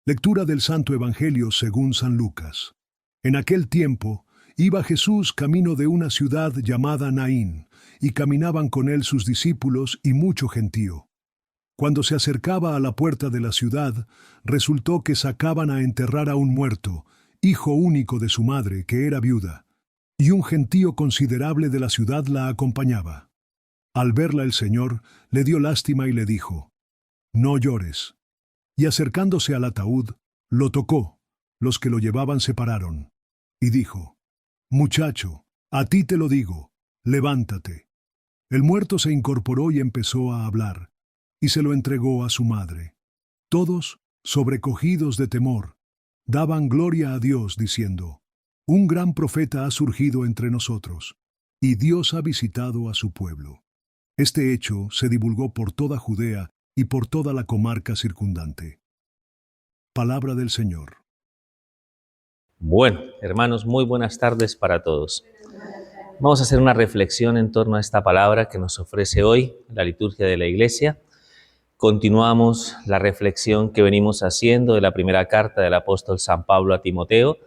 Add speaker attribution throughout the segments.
Speaker 1: Lectura del Santo Evangelio según San Lucas. En aquel tiempo, iba Jesús camino de una ciudad llamada Naín, y caminaban con él sus discípulos y mucho gentío. Cuando se acercaba a la puerta de la ciudad, resultó que sacaban a enterrar a un muerto, hijo único de su madre, que era viuda, y un gentío considerable de la ciudad la acompañaba. Al verla el Señor, le dio lástima y le dijo: «No llores». Y acercándose al ataúd, lo tocó. Los que lo llevaban se pararon. Y dijo: «Muchacho, a ti te lo digo, levántate». El muerto se incorporó y empezó a hablar, y se lo entregó a su madre. Todos, sobrecogidos de temor, daban gloria a Dios, diciendo: «Un gran profeta ha surgido entre nosotros, y Dios ha visitado a su pueblo». Este hecho se divulgó por toda Judea y por toda la comarca circundante. Palabra del Señor.
Speaker 2: Bueno, hermanos, muy buenas tardes para todos. Vamos a hacer una reflexión en torno a esta palabra que nos ofrece hoy la liturgia de la Iglesia. Continuamos la reflexión que venimos haciendo de la primera carta del apóstol San Pablo a Timoteo.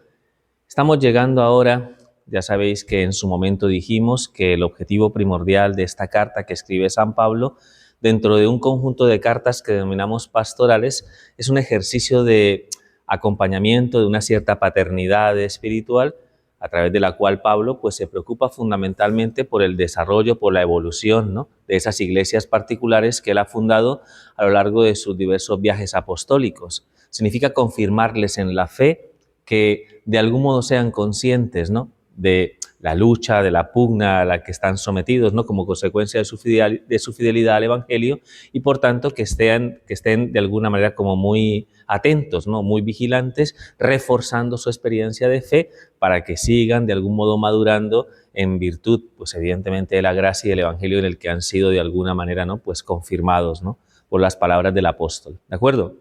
Speaker 2: Estamos llegando ahora, ya sabéis que en su momento dijimos que el objetivo primordial de esta carta que escribe San Pablo, dentro de un conjunto de cartas que denominamos pastorales, es un ejercicio de acompañamiento, de una cierta paternidad espiritual, a través de la cual Pablo pues, se preocupa fundamentalmente por el desarrollo, por la evolución, ¿no?, de esas iglesias particulares que él ha fundado a lo largo de sus diversos viajes apostólicos. Significa confirmarles en la fe, que de algún modo sean conscientes, ¿no?, de la lucha, de la pugna a la que están sometidos, ¿no?, como consecuencia de su fidelidad al Evangelio, y por tanto que estén de alguna manera como muy atentos, ¿no?, muy vigilantes, reforzando su experiencia de fe para que sigan de algún modo madurando en virtud, pues evidentemente, de la gracia y del Evangelio en el que han sido de alguna manera, ¿no?, pues confirmados, ¿no?, por las palabras del apóstol. ¿De acuerdo?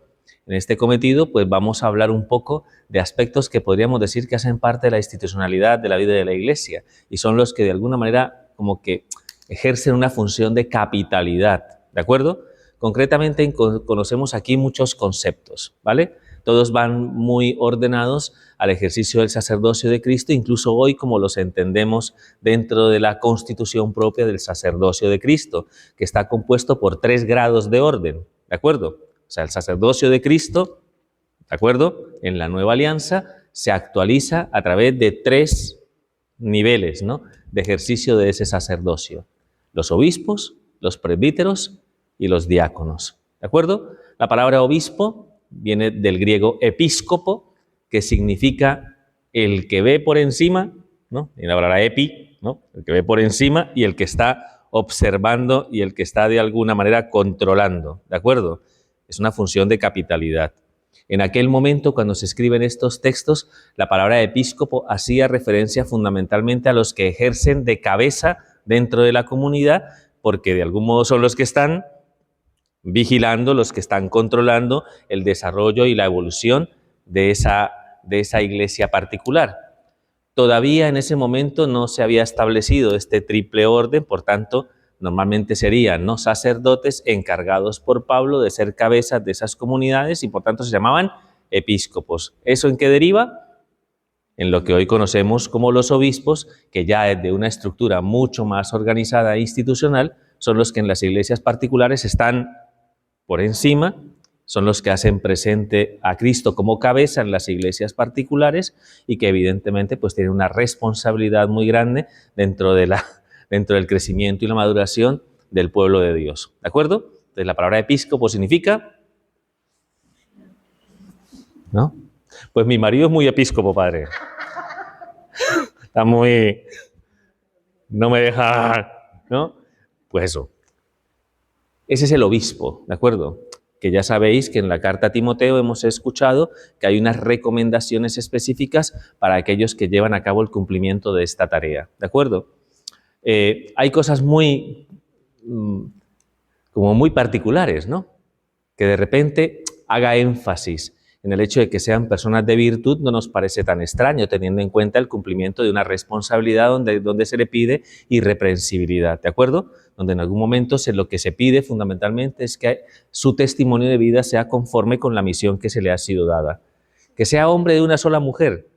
Speaker 2: En este cometido, pues vamos a hablar un poco de aspectos que podríamos decir que hacen parte de la institucionalidad de la vida de la Iglesia y son los que de alguna manera como que ejercen una función de capitalidad, ¿de acuerdo? Concretamente conocemos aquí muchos conceptos, ¿vale? Todos van muy ordenados al ejercicio del sacerdocio de Cristo, incluso hoy como los entendemos dentro de la constitución propia del sacerdocio de Cristo, que está compuesto por 3 grados de orden, ¿de acuerdo? O sea, el sacerdocio de Cristo, ¿de acuerdo?, en la nueva alianza se actualiza a través de 3 niveles, ¿no?, de ejercicio de ese sacerdocio: los obispos, los presbíteros y los diáconos. ¿De acuerdo? La palabra obispo viene del griego episcopo, que significa el que ve por encima, ¿no? Y la palabra epi, ¿no?, el que ve por encima, y el que está observando y el que está de alguna manera controlando. ¿De acuerdo? Es una función de capitalidad. En aquel momento, cuando se escriben estos textos, la palabra episcopo hacía referencia fundamentalmente a los que ejercen de cabeza dentro de la comunidad, porque de algún modo son los que están vigilando, los que están controlando el desarrollo y la evolución de esa iglesia particular. Todavía en ese momento no se había establecido este triple orden, por tanto, normalmente serían, ¿no?, sacerdotes encargados por Pablo de ser cabezas de esas comunidades y por tanto se llamaban episcopos. ¿Eso en qué deriva? En lo que hoy conocemos como los obispos, que ya es de una estructura mucho más organizada e institucional, son los que en las iglesias particulares están por encima, son los que hacen presente a Cristo como cabeza en las iglesias particulares y que evidentemente pues tienen una responsabilidad muy grande dentro del crecimiento y la maduración del pueblo de Dios. ¿De acuerdo? Entonces la palabra episcopo significa, ¿no? Pues mi marido es muy episcopo, padre. Está muy... no me deja, ¿no? Pues eso. Ese es el obispo, ¿de acuerdo? Que ya sabéis que en la carta a Timoteo hemos escuchado que hay unas recomendaciones específicas para aquellos que llevan a cabo el cumplimiento de esta tarea, ¿de acuerdo? Hay cosas muy particulares, ¿no?, que de repente haga énfasis en el hecho de que sean personas de virtud no nos parece tan extraño, teniendo en cuenta el cumplimiento de una responsabilidad donde se le pide irreprensibilidad, ¿de acuerdo? donde en algún momento lo que se pide fundamentalmente es que su testimonio de vida sea conforme con la misión que se le ha sido dada. Que sea hombre de una sola mujer.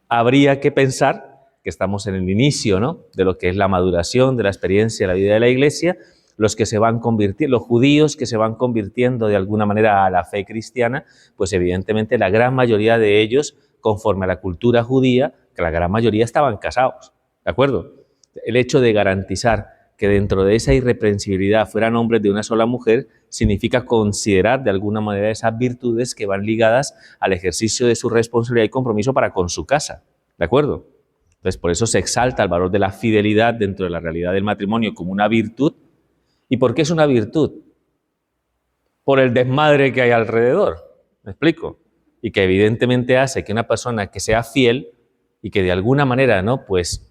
Speaker 2: Habría que pensar que estamos en el inicio, ¿no?, de lo que es la maduración, de la experiencia de la vida de la Iglesia, los que se van convirtiendo, los judíos que se van convirtiendo de alguna manera a la fe cristiana, pues evidentemente la gran mayoría de ellos, conforme a la cultura judía, que la gran mayoría estaban casados, ¿de acuerdo? El hecho de garantizar que dentro de esa irreprensibilidad fueran hombres de una sola mujer significa considerar de alguna manera esas virtudes que van ligadas al ejercicio de su responsabilidad y compromiso para con su casa, ¿de acuerdo? Entonces, por eso se exalta el valor de la fidelidad dentro de la realidad del matrimonio como una virtud. ¿Y por qué es una virtud? Por el desmadre que hay alrededor, ¿me explico? Y que evidentemente hace que una persona que sea fiel y que de alguna manera, ¿no?, pues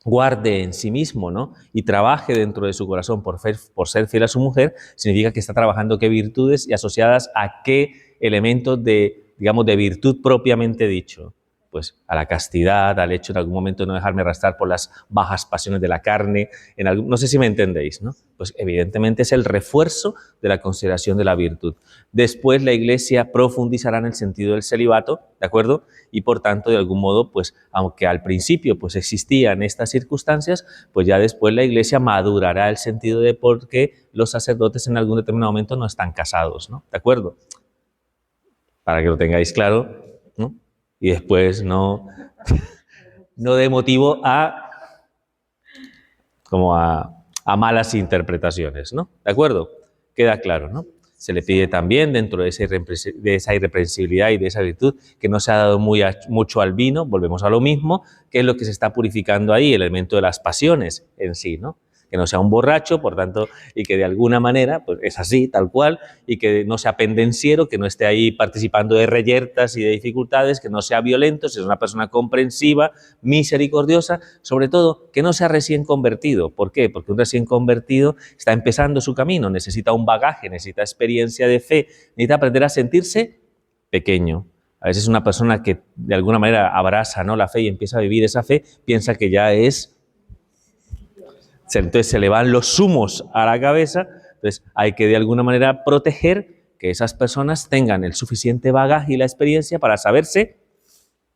Speaker 2: guarde en sí mismo, ¿no?, y trabaje dentro de su corazón por ser fiel a su mujer, significa que está trabajando qué virtudes y asociadas a qué elementos de, digamos, de virtud propiamente dicho. Pues a la castidad, al hecho de algún momento no dejarme arrastrar por las bajas pasiones de la carne, no sé si me entendéis, ¿no? Pues evidentemente es el refuerzo de la consideración de la virtud. Después la Iglesia profundizará en el sentido del celibato, ¿de acuerdo? Y por tanto, de algún modo, pues aunque al principio pues existían estas circunstancias, pues ya después la Iglesia madurará el sentido de por qué los sacerdotes en algún determinado momento no están casados, ¿no? ¿De acuerdo? Para que lo tengáis claro, ¿no? Y después no dé motivo a malas interpretaciones, ¿no? ¿De acuerdo? Queda claro, ¿no? Se le pide también, dentro de esa irreprensibilidad y de esa virtud, que no se ha dado mucho al vino, volvemos a lo mismo, que es lo que se está purificando ahí, el elemento de las pasiones en sí, ¿no? Que no sea un borracho, por tanto, y que de alguna manera, pues es así, tal cual, y que no sea pendenciero, que no esté ahí participando de reyertas y de dificultades, que no sea violento, si es una persona comprensiva, misericordiosa, sobre todo, que no sea recién convertido. ¿Por qué? Porque un recién convertido está empezando su camino, necesita un bagaje, necesita experiencia de fe, necesita aprender a sentirse pequeño. A veces una persona que de alguna manera abraza, ¿no?, la fe y empieza a vivir esa fe, piensa que ya es... Entonces se le van los humos a la cabeza, entonces hay que de alguna manera proteger que esas personas tengan el suficiente bagaje y la experiencia para saberse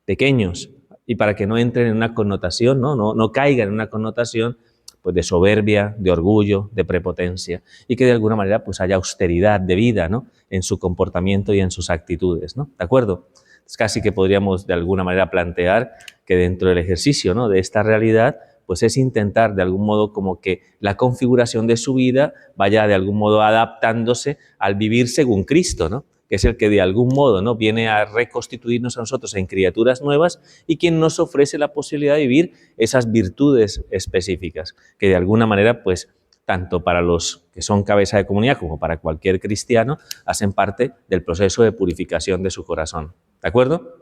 Speaker 2: pequeños y para que no entren en una connotación, no caigan en una connotación pues de soberbia, de orgullo, de prepotencia, y que de alguna manera pues haya austeridad de vida, ¿no?, en su comportamiento y en sus actitudes, ¿no? ¿De acuerdo? Es casi que podríamos de alguna manera plantear que dentro del ejercicio, ¿no?, de esta realidad, pues es intentar de algún modo como que la configuración de su vida vaya de algún modo adaptándose al vivir según Cristo, ¿no?, que es el que de algún modo, ¿no?, viene a reconstituirnos a nosotros en criaturas nuevas y quien nos ofrece la posibilidad de vivir esas virtudes específicas, que de alguna manera, pues, tanto para los que son cabeza de comunidad como para cualquier cristiano, hacen parte del proceso de purificación de su corazón. ¿De acuerdo?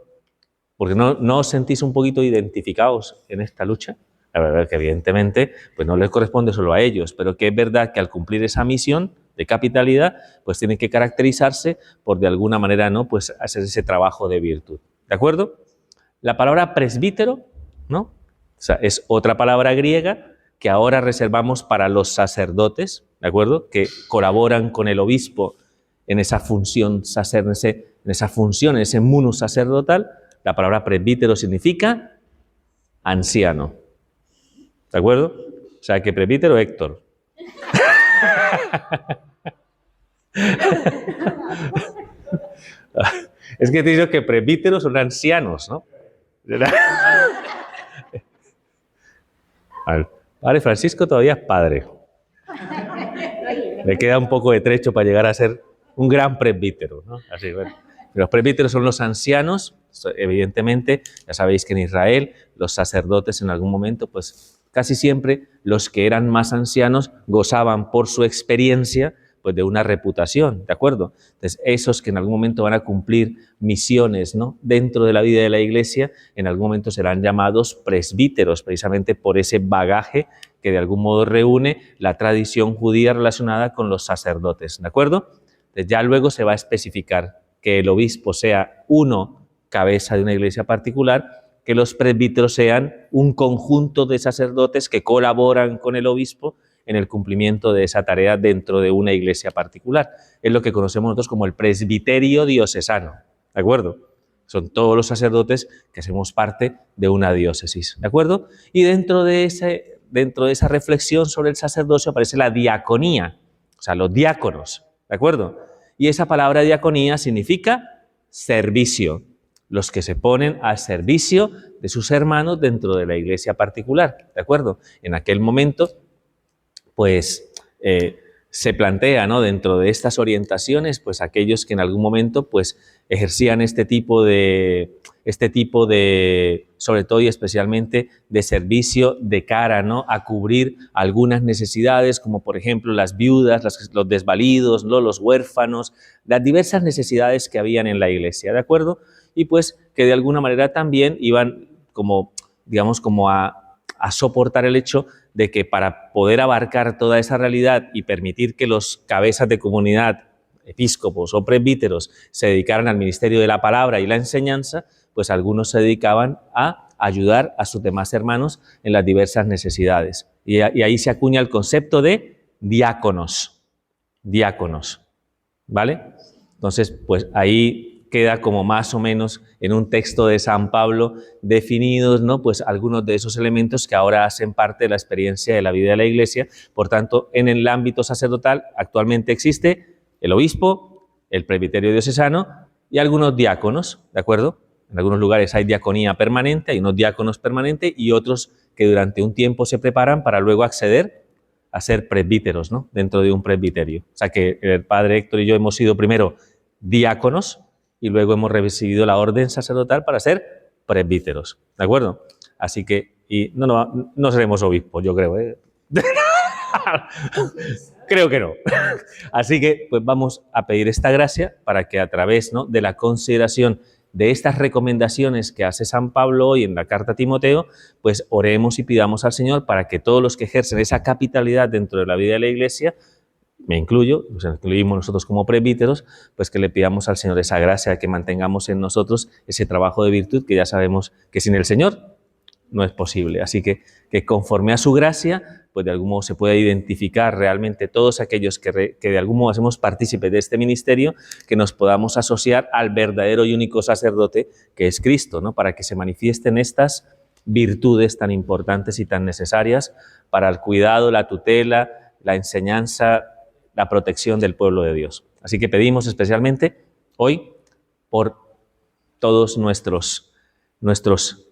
Speaker 2: Porque ¿no os sentís un poquito identificados en esta lucha? La verdad es que evidentemente pues no les corresponde solo a ellos, pero que es verdad que al cumplir esa misión de capitalidad, pues tienen que caracterizarse por de alguna manera, ¿no?, pues hacer ese trabajo de virtud. ¿De acuerdo? La palabra presbítero, ¿no?, o sea, es otra palabra griega que ahora reservamos para los sacerdotes, ¿de acuerdo?, que colaboran con el obispo en esa función, en ese munus sacerdotal. La palabra presbítero significa anciano. ¿De acuerdo? O sea, que presbítero Héctor. Es que te digo que presbíteros son ancianos, ¿no? El padre Francisco todavía es padre. Le queda un poco de trecho para llegar a ser un gran presbítero, ¿no? Así, bueno. Los presbíteros son los ancianos, evidentemente, ya sabéis que en Israel los sacerdotes en algún momento, pues casi siempre los que eran más ancianos gozaban por su experiencia pues de una reputación, ¿de acuerdo? Entonces, esos que en algún momento van a cumplir misiones, ¿no?, dentro de la vida de la Iglesia, en algún momento serán llamados presbíteros, precisamente por ese bagaje que de algún modo reúne la tradición judía relacionada con los sacerdotes, ¿de acuerdo? Entonces, ya luego se va a especificar que el obispo sea uno cabeza de una iglesia particular, que los presbíteros sean un conjunto de sacerdotes que colaboran con el obispo en el cumplimiento de esa tarea dentro de una iglesia particular. Es lo que conocemos nosotros como el presbiterio diocesano, ¿de acuerdo? Son todos los sacerdotes que hacemos parte de una diócesis, ¿de acuerdo? Y dentro de esa reflexión sobre el sacerdocio aparece la diaconía, o sea, los diáconos, ¿de acuerdo? Y esa palabra diaconía significa servicio, los que se ponen al servicio de sus hermanos dentro de la iglesia particular, ¿de acuerdo? En aquel momento, pues, se plantea, ¿no?, dentro de estas orientaciones, pues aquellos que en algún momento pues ejercían este tipo de, sobre todo y especialmente de servicio de cara, ¿no?, a cubrir algunas necesidades, como por ejemplo las viudas, los desvalidos, ¿no?, los huérfanos, las diversas necesidades que habían en la iglesia, ¿de acuerdo? Y pues que de alguna manera también iban como, digamos, como a soportar el hecho de que para poder abarcar toda esa realidad y permitir que los cabezas de comunidad, episcopos o presbíteros, se dedicaran al ministerio de la palabra y la enseñanza, pues algunos se dedicaban a ayudar a sus demás hermanos en las diversas necesidades. Y ahí se acuña el concepto de diáconos, ¿vale? Entonces, pues ahí queda como más o menos en un texto de San Pablo definidos, ¿no?, pues algunos de esos elementos que ahora hacen parte de la experiencia de la vida de la Iglesia. Por tanto, en el ámbito sacerdotal actualmente existe el obispo, el presbiterio diocesano y algunos diáconos, ¿de acuerdo? En algunos lugares hay diaconía permanente, hay unos diáconos permanentes y otros que durante un tiempo se preparan para luego acceder a ser presbíteros, ¿no?, dentro de un presbiterio. O sea que el padre Héctor y yo hemos sido primero diáconos y luego hemos recibido la orden sacerdotal para ser presbíteros, ¿de acuerdo? Así que, y no seremos obispos, yo creo, ¿eh? Creo que no. Así que, pues vamos a pedir esta gracia para que a través, ¿no?, de la consideración de estas recomendaciones que hace San Pablo hoy en la carta a Timoteo, pues oremos y pidamos al Señor para que todos los que ejercen esa capitalidad dentro de la vida de la Iglesia, me incluyo, nos incluimos nosotros como presbíteros, pues que le pidamos al Señor esa gracia, que mantengamos en nosotros ese trabajo de virtud que ya sabemos que sin el Señor no es posible. Así que conforme a su gracia, pues de algún modo se pueda identificar realmente todos aquellos que de algún modo hacemos partícipes de este ministerio, que nos podamos asociar al verdadero y único sacerdote que es Cristo, ¿no?, para que se manifiesten estas virtudes tan importantes y tan necesarias para el cuidado, la tutela, la enseñanza, la protección del pueblo de Dios. Así que pedimos especialmente hoy por todos nuestros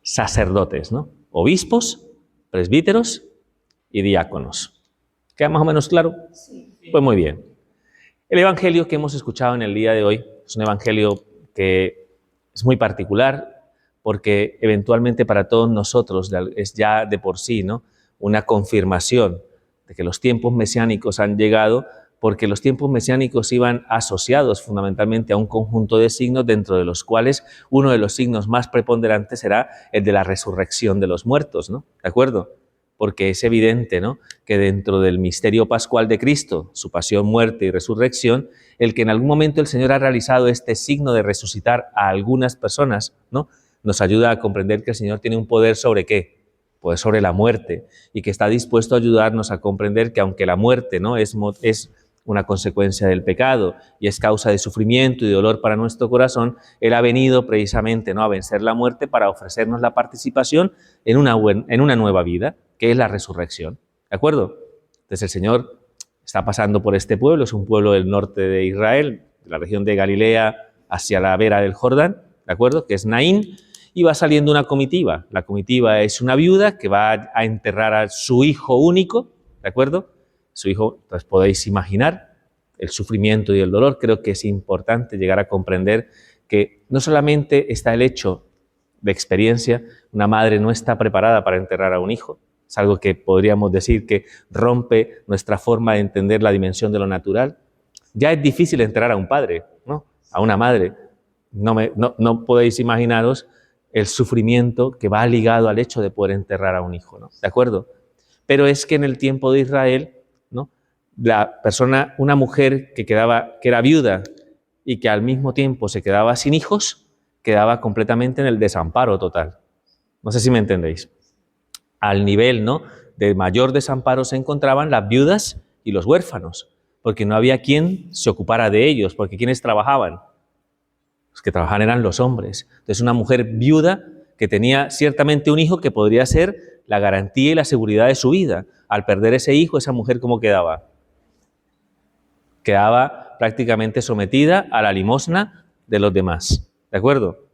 Speaker 2: sacerdotes, ¿no?, obispos, presbíteros y diáconos. ¿Queda más o menos claro? Sí. Pues muy bien. El evangelio que hemos escuchado en el día de hoy es un evangelio que es muy particular porque eventualmente para todos nosotros es ya de por sí, ¿no?, una confirmación de que los tiempos mesiánicos han llegado, porque los tiempos mesiánicos iban asociados fundamentalmente a un conjunto de signos, dentro de los cuales uno de los signos más preponderantes será el de la resurrección de los muertos, ¿no? ¿De acuerdo? Porque es evidente, ¿no?, que dentro del misterio pascual de Cristo, su pasión, muerte y resurrección, el que en algún momento el Señor ha realizado este signo de resucitar a algunas personas, ¿no?, nos ayuda a comprender que el Señor tiene un poder sobre ¿qué? Pues sobre la muerte, y que está dispuesto a ayudarnos a comprender que aunque la muerte, ¿no?, es una consecuencia del pecado y es causa de sufrimiento y dolor para nuestro corazón, Él ha venido precisamente, ¿no?, a vencer la muerte para ofrecernos la participación en una nueva vida, que es la resurrección. ¿De acuerdo? Entonces el Señor está pasando por este pueblo, es un pueblo del norte de Israel, de la región de Galilea hacia la vera del Jordán, ¿de acuerdo?, que es Naín, y va saliendo una comitiva. La comitiva es una viuda que va a enterrar a su hijo único, ¿de acuerdo? Su hijo, pues podéis imaginar el sufrimiento y el dolor. Creo que es importante llegar a comprender que no solamente está el hecho de experiencia, una madre no está preparada para enterrar a un hijo, es algo que podríamos decir que rompe nuestra forma de entender la dimensión de lo natural. Ya es difícil enterrar a un padre, ¿no?, a una madre. No podéis imaginaros el sufrimiento que va ligado al hecho de poder enterrar a un hijo, ¿no? ¿De acuerdo? Pero es que en el tiempo de Israel, ¿no?, la persona, una mujer que era viuda y que al mismo tiempo se quedaba sin hijos, quedaba completamente en el desamparo total. No sé si me entendéis. Al nivel, ¿no?, de mayor desamparo se encontraban las viudas y los huérfanos, porque no había quien se ocupara de ellos, porque ¿quiénes trabajaban? Los que trabajaban eran los hombres. Entonces una mujer viuda que tenía ciertamente un hijo que podría ser la garantía y la seguridad de su vida. Al perder ese hijo, esa mujer ¿cómo quedaba? Quedaba prácticamente sometida a la limosna de los demás. ¿De acuerdo?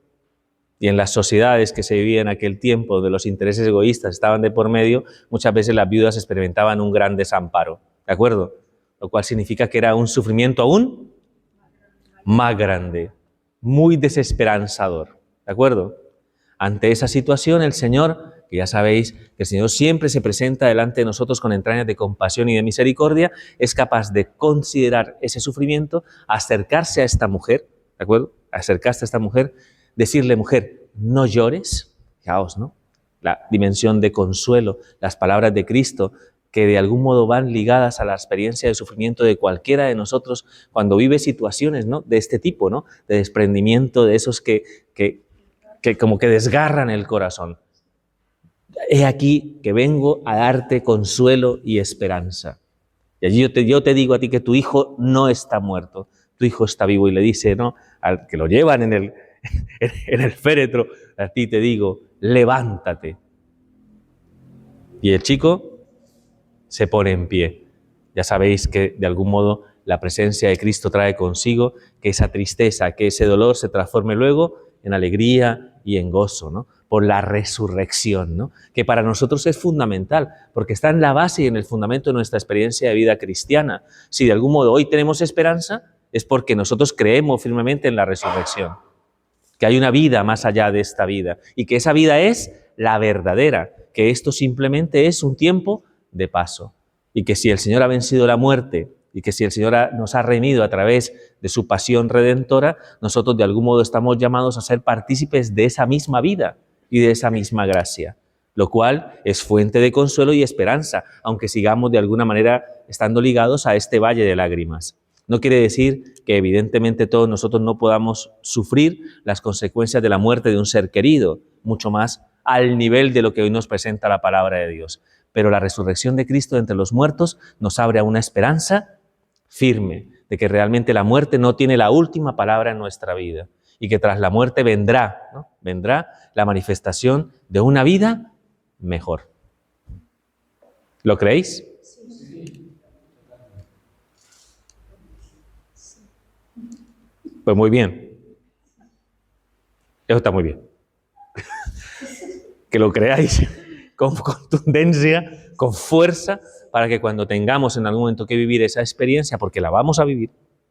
Speaker 2: Y en las sociedades que se vivían en aquel tiempo, donde los intereses egoístas estaban de por medio, muchas veces las viudas experimentaban un gran desamparo. ¿De acuerdo? Lo cual significa que era un sufrimiento aún más grande, muy desesperanzador. ¿De acuerdo? Ante esa situación, el Señor, que ya sabéis que el Señor siempre se presenta delante de nosotros con entrañas de compasión y de misericordia, es capaz de considerar ese sufrimiento, acercarse a esta mujer, ¿de acuerdo? Acercarse a esta mujer, decirle, mujer, no llores, fijaos, ¿no? La dimensión de consuelo, las palabras de Cristo, que de algún modo van ligadas a la experiencia de sufrimiento de cualquiera de nosotros cuando vive situaciones, ¿no?, de este tipo, ¿no?, de desprendimiento, de esos que como que desgarran el corazón. He aquí que vengo a darte consuelo y esperanza. Y allí yo te digo a ti que tu hijo no está muerto, tu hijo está vivo. Y le dice, ¿no?, al que lo llevan en el féretro, a ti te digo, levántate. Y el chico se pone en pie. Ya sabéis que de algún modo la presencia de Cristo trae consigo que esa tristeza, que ese dolor se transforme luego en alegría y en gozo, ¿no?, por la resurrección, ¿no?, que para nosotros es fundamental, porque está en la base y en el fundamento de nuestra experiencia de vida cristiana. Si de algún modo hoy tenemos esperanza, es porque nosotros creemos firmemente en la resurrección, que hay una vida más allá de esta vida, y que esa vida es la verdadera, que esto simplemente es un tiempo de paso, y que si el Señor ha vencido la muerte, y que si el Señor nos ha redimido a través de su pasión redentora, nosotros de algún modo estamos llamados a ser partícipes de esa misma vida y de esa misma gracia, lo cual es fuente de consuelo y esperanza, aunque sigamos de alguna manera estando ligados a este valle de lágrimas. No quiere decir que evidentemente todos nosotros no podamos sufrir las consecuencias de la muerte de un ser querido, mucho más al nivel de lo que hoy nos presenta la palabra de Dios. Pero la resurrección de Cristo entre los muertos nos abre a una esperanza firme de que realmente la muerte no tiene la última palabra en nuestra vida y que tras la muerte vendrá, ¿no?, vendrá la manifestación de una vida mejor. ¿Lo creéis? Pues muy bien. Eso está muy bien. Que lo creáis con contundencia, con fuerza, para que cuando tengamos en algún momento que vivir esa experiencia, porque la vamos a vivir,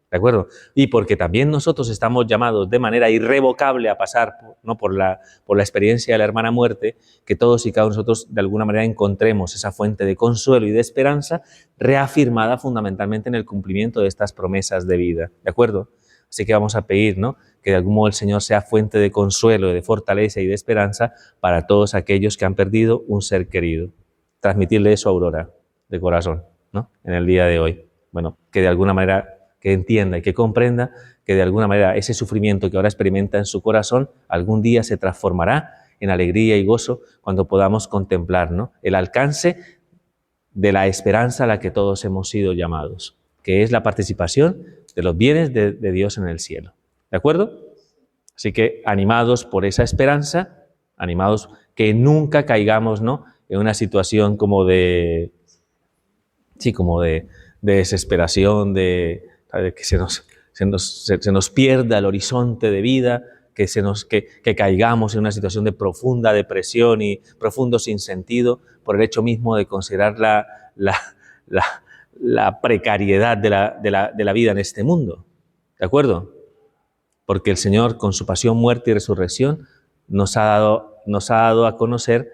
Speaker 2: ¿de acuerdo? Y porque también nosotros estamos llamados de manera irrevocable a pasar, ¿no?, por la experiencia de la hermana muerte, que todos y cada uno de nosotros de alguna manera encontremos esa fuente de consuelo y de esperanza reafirmada fundamentalmente en el cumplimiento de estas promesas de vida, ¿de acuerdo? Así que vamos a pedir, ¿no?, que de algún modo el Señor sea fuente de consuelo, de fortaleza y de esperanza para todos aquellos que han perdido un ser querido. Transmitirle eso a Aurora, de corazón, ¿no?, en el día de hoy. Bueno, que de alguna manera que entienda y que comprenda que de alguna manera ese sufrimiento que ahora experimenta en su corazón algún día se transformará en alegría y gozo cuando podamos contemplar, ¿no?, el alcance de la esperanza a la que todos hemos sido llamados, que es la participación de los bienes de Dios en el cielo. ¿De acuerdo? Así que animados por esa esperanza, animados que nunca caigamos, ¿no?, en una situación como de desesperación, de que se nos pierda el horizonte de vida, que caigamos en una situación de profunda depresión y profundo sinsentido por el hecho mismo de considerar la precariedad de la vida en este mundo. ¿De acuerdo? Porque el Señor, con su pasión, muerte y resurrección, nos ha dado a conocer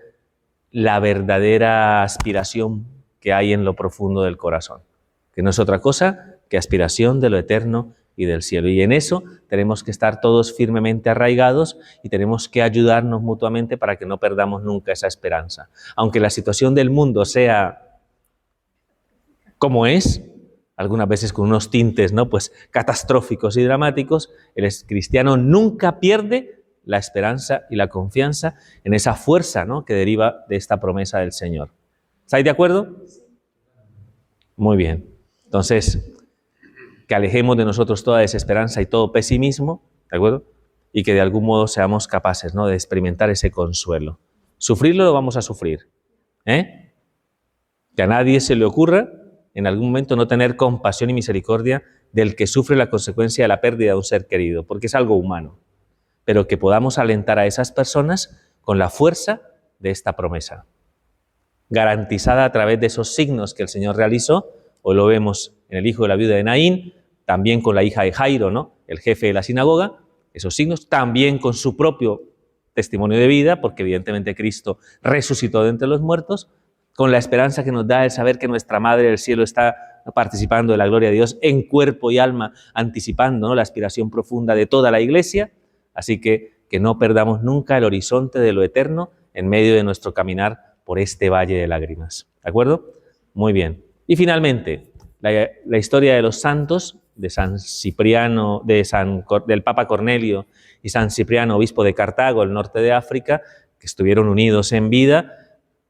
Speaker 2: la verdadera aspiración que hay en lo profundo del corazón, que no es otra cosa que aspiración de lo eterno y del cielo. Y en eso tenemos que estar todos firmemente arraigados y tenemos que ayudarnos mutuamente para que no perdamos nunca esa esperanza. Aunque la situación del mundo sea como es, algunas veces con unos tintes, ¿no?, pues catastróficos y dramáticos, el cristiano nunca pierde la esperanza y la confianza en esa fuerza, ¿no?, que deriva de esta promesa del Señor. ¿Estáis de acuerdo? Muy bien. Entonces, que alejemos de nosotros toda desesperanza y todo pesimismo, ¿de acuerdo? Y que de algún modo seamos capaces, ¿no?, de experimentar ese consuelo. Sufrirlo lo vamos a sufrir, ¿eh? Que a nadie se le ocurra en algún momento no tener compasión y misericordia del que sufre la consecuencia de la pérdida de un ser querido, porque es algo humano. Pero que podamos alentar a esas personas con la fuerza de esta promesa, garantizada a través de esos signos que el Señor realizó. Hoy lo vemos en el hijo de la viuda de Naín, también con la hija de Jairo, ¿no?, el jefe de la sinagoga, esos signos, también con su propio testimonio de vida, porque evidentemente Cristo resucitó de entre los muertos, con la esperanza que nos da el saber que nuestra Madre del Cielo está participando de la gloria de Dios en cuerpo y alma, anticipando, ¿no?, la aspiración profunda de toda la Iglesia. Así que no perdamos nunca el horizonte de lo eterno en medio de nuestro caminar por este valle de lágrimas. ¿De acuerdo? Muy bien. Y finalmente, la historia de los santos, de San Cipriano, del Papa Cornelio y San Cipriano, obispo de Cartago, el norte de África, que estuvieron unidos en vida,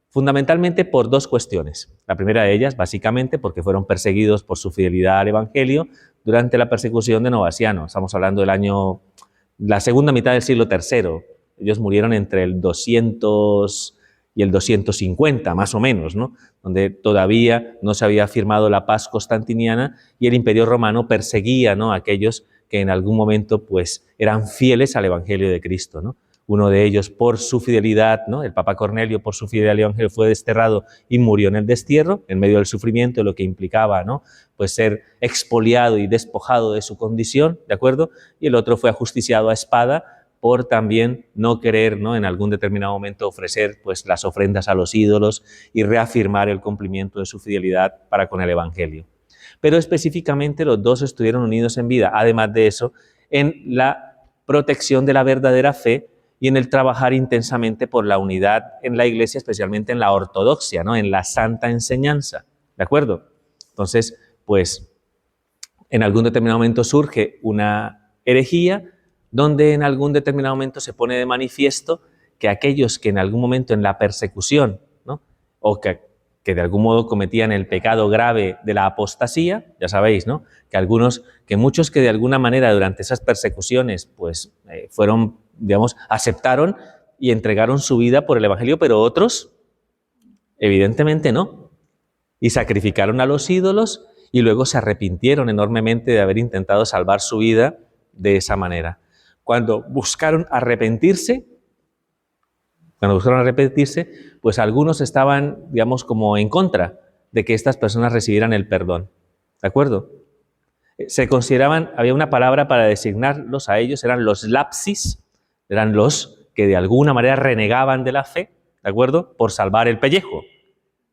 Speaker 2: fundamentalmente por dos cuestiones. La primera de ellas, básicamente, porque fueron perseguidos por su fidelidad al Evangelio durante la persecución de Novaciano. Estamos hablando la segunda mitad del siglo III. Ellos murieron entre el 200 y el 250, más o menos, ¿no?, donde todavía no se había firmado la paz constantiniana y el Imperio Romano perseguía, ¿no?, a aquellos que en algún momento pues, eran fieles al Evangelio de Cristo, ¿no? Uno de ellos, por su fidelidad, ¿no?, el Papa Cornelio, por su fidelidad al Evangelio, fue desterrado y murió en el destierro, en medio del sufrimiento, lo que implicaba, ¿no?, pues ser expoliado y despojado de su condición, ¿de acuerdo? Y el otro fue ajusticiado a espada por también no querer, ¿no?, en algún determinado momento ofrecer pues, las ofrendas a los ídolos y reafirmar el cumplimiento de su fidelidad para con el Evangelio. Pero específicamente los dos estuvieron unidos en vida, además de eso, en la protección de la verdadera fe y en el trabajar intensamente por la unidad en la Iglesia, especialmente en la ortodoxia, ¿no?, en la santa enseñanza, ¿de acuerdo? Entonces, pues, en algún determinado momento surge una herejía, donde en algún determinado momento se pone de manifiesto que aquellos que en algún momento en la persecución, ¿no?, o que de algún modo cometían el pecado grave de la apostasía, ya sabéis, ¿no?, que muchos que de alguna manera durante esas persecuciones pues fueron, digamos, aceptaron y entregaron su vida por el Evangelio, pero otros evidentemente no, y sacrificaron a los ídolos y luego se arrepintieron enormemente de haber intentado salvar su vida de esa manera. Cuando buscaron arrepentirse, pues algunos estaban, digamos, como en contra de que estas personas recibieran el perdón. ¿De acuerdo? Se consideraban, había una palabra para designarlos a ellos, eran los lapsis, eran los que de alguna manera renegaban de la fe, ¿de acuerdo?, por salvar el pellejo,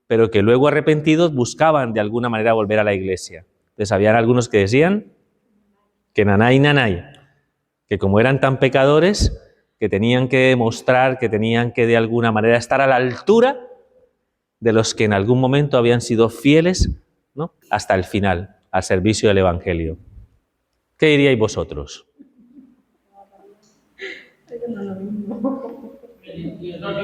Speaker 2: pero que luego arrepentidos buscaban de alguna manera volver a la Iglesia. Entonces habían algunos que decían que nanay, que como eran tan pecadores, que tenían que demostrar, que tenían que de alguna manera estar a la altura de los que en algún momento habían sido fieles, ¿no?, hasta el final, al servicio del Evangelio. ¿Qué diríais vosotros?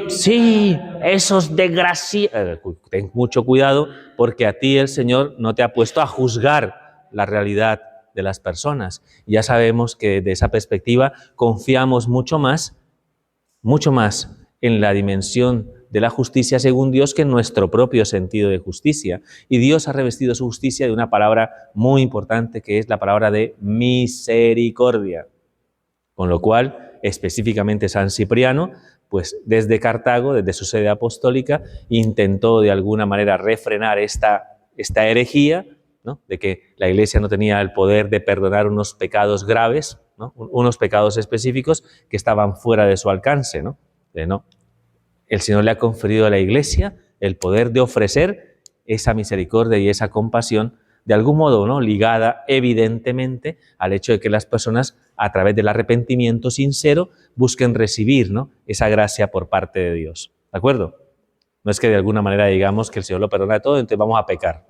Speaker 2: Sí, esos desgraciados. Ten mucho cuidado porque a ti el Señor no te ha puesto a juzgar la realidad de las personas. Ya sabemos que desde esa perspectiva confiamos mucho más en la dimensión de la justicia según Dios que en nuestro propio sentido de justicia. Y Dios ha revestido su justicia de una palabra muy importante que es la palabra de misericordia. Con lo cual, específicamente San Cipriano, pues desde Cartago, desde su sede apostólica, intentó de alguna manera refrenar esta herejía, ¿no?, de que la Iglesia no tenía el poder de perdonar unos pecados graves, ¿no?, unos pecados específicos que estaban fuera de su alcance, ¿no? El Señor le ha conferido a la Iglesia el poder de ofrecer esa misericordia y esa compasión, de algún modo, ¿no?, ligada evidentemente al hecho de que las personas, a través del arrepentimiento sincero, busquen recibir, ¿no?, esa gracia por parte de Dios. ¿De acuerdo? No es que de alguna manera digamos que el Señor lo perdona todo, entonces vamos a pecar.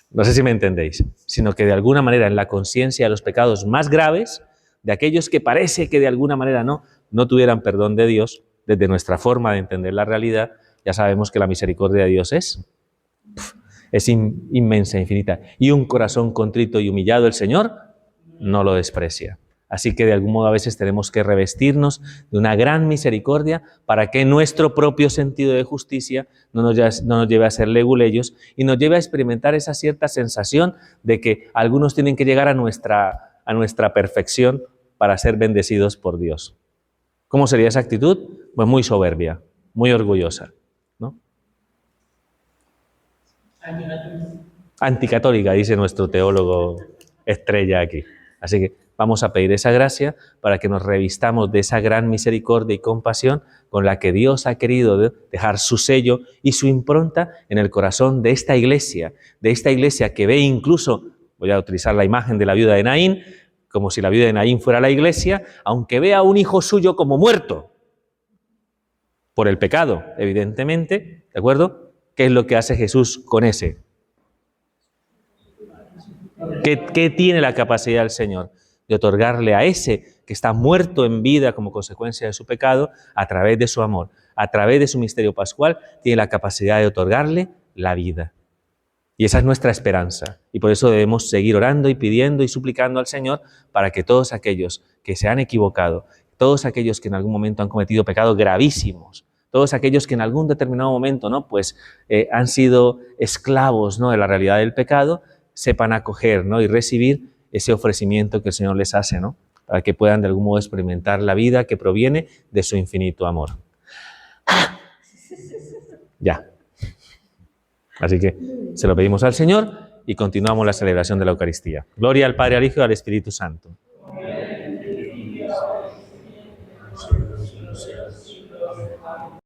Speaker 2: No sé si me entendéis, sino que de alguna manera en la conciencia de los pecados más graves, de aquellos que parece que de alguna manera no tuvieran perdón de Dios, desde nuestra forma de entender la realidad, ya sabemos que la misericordia de Dios es inmensa, infinita. Y un corazón contrito y humillado el Señor no lo desprecia. Así que de algún modo a veces tenemos que revestirnos de una gran misericordia para que nuestro propio sentido de justicia no nos lleve a ser leguleyos y nos lleve a experimentar esa cierta sensación de que algunos tienen que llegar a nuestra perfección para ser bendecidos por Dios. ¿Cómo sería esa actitud? Pues muy soberbia, muy orgullosa, ¿no? Anticatólica, dice nuestro teólogo estrella aquí. Así que vamos a pedir esa gracia para que nos revistamos de esa gran misericordia y compasión con la que Dios ha querido dejar su sello y su impronta en el corazón de esta iglesia que ve incluso, voy a utilizar la imagen de la viuda de Naín, como si la viuda de Naín fuera la iglesia, aunque vea a un hijo suyo como muerto por el pecado, evidentemente, ¿de acuerdo? ¿Qué es lo que hace Jesús con ese? ¿Qué tiene la capacidad del Señor? De otorgarle a ese que está muerto en vida como consecuencia de su pecado, a través de su amor, a través de su misterio pascual, tiene la capacidad de otorgarle la vida. Y esa es nuestra esperanza. Y por eso debemos seguir orando y pidiendo y suplicando al Señor para que todos aquellos que se han equivocado, todos aquellos que en algún momento han cometido pecados gravísimos, todos aquellos que en algún determinado momento han sido esclavos de la realidad del pecado, sepan acoger y recibir ese ofrecimiento que el Señor les hace, para que puedan de algún modo experimentar la vida que proviene de su infinito amor. Ya. Así que se lo pedimos al Señor y continuamos la celebración de la Eucaristía. Gloria al Padre, al Hijo y al Espíritu Santo.